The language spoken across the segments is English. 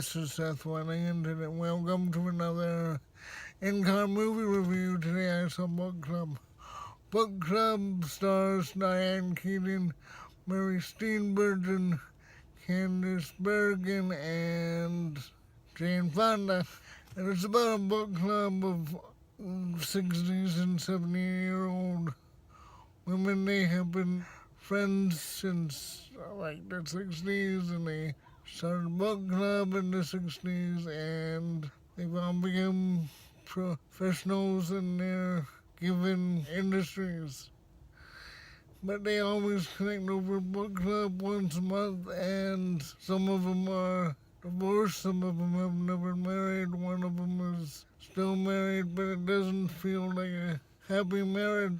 this is Seth Wellington, and welcome to another in-car movie review. Today I saw Book Club. Book Club stars Diane Keaton, Mary Steenburgen, Candice Bergen, and Jane Fonda. And it's about a book club of 60s and 70-year-old women. They have been friends since like the 60s, and they started a book club in the 60s, and they've all become professionals in their given industries. But they always connect over book club once a month, and some of them are divorced, some of them have never married, one of them is still married, but it doesn't feel like a happy marriage.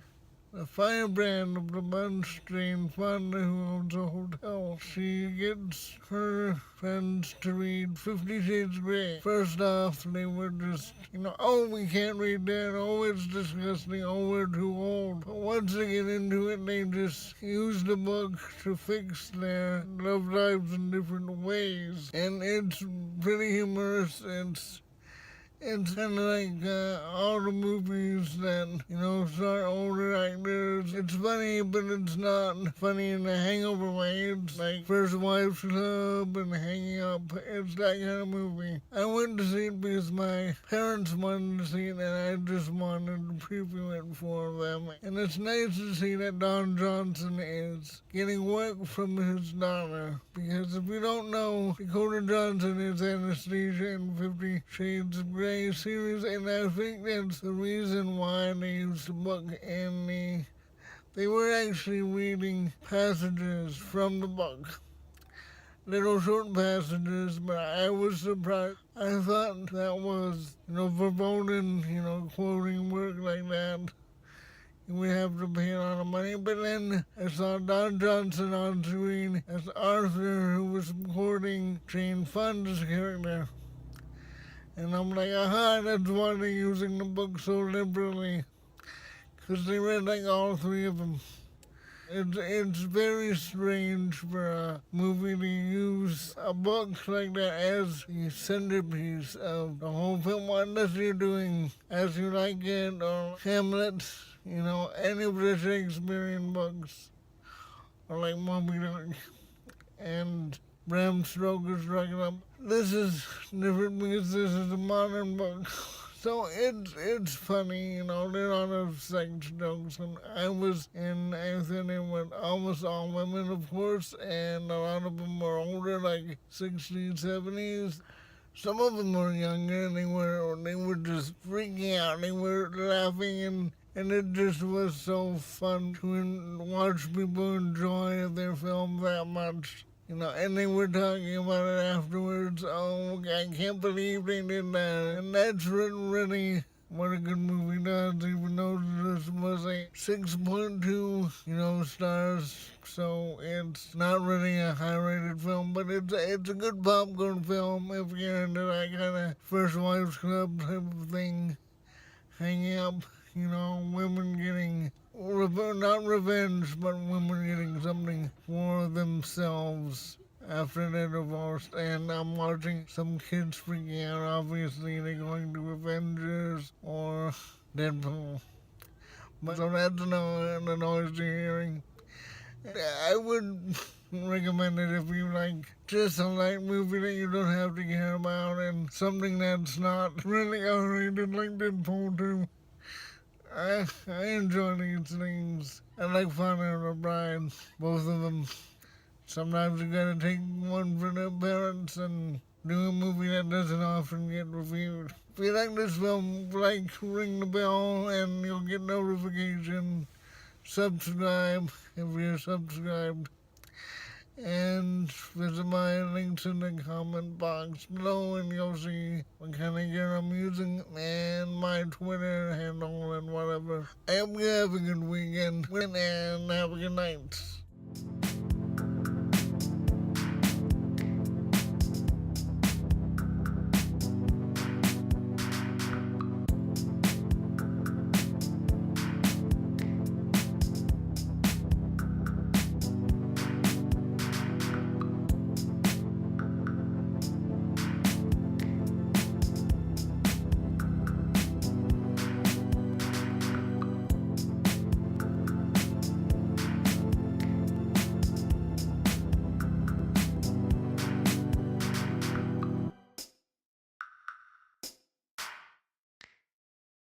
The firebrand of the bunch, Jane Fonda, who owns a hotel, she gets her friends to read 50 Shades of Grey. First off, they were just, oh, we can't read that, oh, it's disgusting, oh, we're too old. But once they get into it, they just use the book to fix their love lives in different ways. And it's pretty humorous. It's kind of like all the movies that, start older actors. It's funny, but it's not funny in a hangover way. It's like First Wives Club and Hanging Up. It's that kind of movie. I went to see it because my parents wanted to see it, and I just wanted to preview it for them. And it's nice to see that Don Johnson is getting work from his daughter. Because if you don't know, Dakota Johnson is Anesthesia in 50 Shades of Grey series, and I think that's the reason why they used the book, and they were actually reading passages from the book. Little short passages, but I was surprised. I thought that was, verboten, quoting work like that. You would have to pay a lot of money, but then I saw Don Johnson on screen as Arthur, who was quoting Jane Fonda's character. And I'm like, aha, that's why they're using the book so liberally. Because they read like all three of them. It's very strange for a movie to use a book like that as the centerpiece of the whole film, unless you're doing As You Like It or Hamlet, any of the Shakespearean books, or like Moby Dick and Bram Stoker's Dracula. This is different because this is a modern book. So it's funny, there are a lot of sex jokes. And I was in Anthony with almost all women, of course, and a lot of them were older, like 60s, 70s. Some of them were younger, and they were just freaking out. They were laughing, and it just was so fun to watch people enjoy their film that much. And they were talking about it afterwards. Oh, I can't believe they did that. And that's really what a good movie does, even though this was a 6.2, stars. So it's not really a high-rated film, but it's a good popcorn film if you're into that kind of First Wives Club type of thing. Hanging up, women getting not revenge, but women getting something for themselves after they're divorced. And I'm watching some kids freaking out. Obviously, they're going to Avengers or Deadpool. But so that's the noise you're hearing. I would recommend it if you like just a light movie that you don't have to care about, and something that's not really R-rated like Deadpool 2. I enjoy these things. I like Father of the Bride, both of them. Sometimes you gotta take one for their parents and do a movie that doesn't often get reviewed. If you like this film, ring the bell and you'll get notification. Subscribe if you're subscribed. And visit my links in the comment box below, and you'll see what kind of gear I'm using and my Twitter handle and whatever. I hope you have a good weekend and have a good night.